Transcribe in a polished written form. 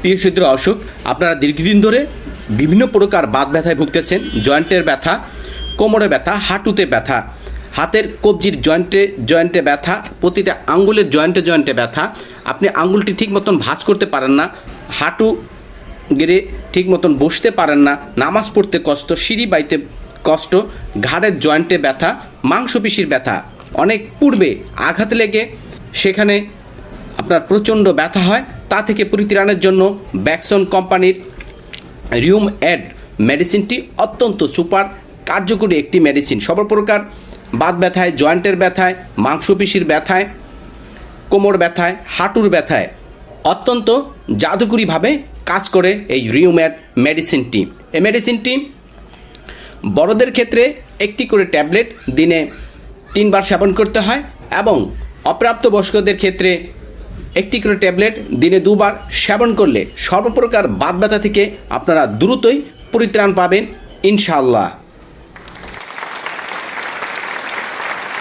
প্রিয় সুদী অসুখ, আপনারা দীর্ঘদিন ধরে বিভিন্ন প্রকার বাত ব্যথায় ভুগতেছেন। জয়েন্টের ব্যথা, কোমরে ব্যথা, হাঁটুতে ব্যথা, হাতের কবজির জয়েন্টে ব্যথা, প্রতিটা আঙ্গুলের জয়েন্টে ব্যথা। আপনি আঙ্গুলটি ঠিক মতন ভাঁজ করতে পারেন না, হাঁটু গেড়ে ঠিক মতন বসতে পারেন না, নামাজ পড়তে কষ্ট, সিঁড়ি বাইতে কষ্ট, ঘাড়ের জয়েন্টে ব্যথা, মাংসপেশির ব্যথা। অনেক পূর্বে আঘাত লেগে সেখানে আপনার প্রচণ্ড ব্যথা হয়। তা থেকে পরিত্রাণের জন্য ব্যাকসন কোম্পানির রিউম অ্যাড মেডিসিনটি অত্যন্ত সুপার কার্যকরী একটি মেডিসিন। সর্বপ্রকার বাত ব্যথায়, জয়েন্টের ব্যথায়, মাংসপেশির ব্যথায়, কোমর ব্যথায়, হাঁটুর ব্যথায় অত্যন্ত জাদুকরীভাবে কাজ করে এই রিউম্যাড মেডিসিনটি। এই মেডিসিনটি বড়দের ক্ষেত্রে একটি করে ট্যাবলেট দিনে 3 বার সেবন করতে হয় এবং অপ্রাপ্তবয়স্কদের ক্ষেত্রে একটি করে ট্যাবলেট দিনে 2 বার সেবন করলে সর্বপ্রকার বাত ব্যথা থেকে আপনারা দ্রুতই পরিত্রাণ পাবেন ইনশাআল্লাহ।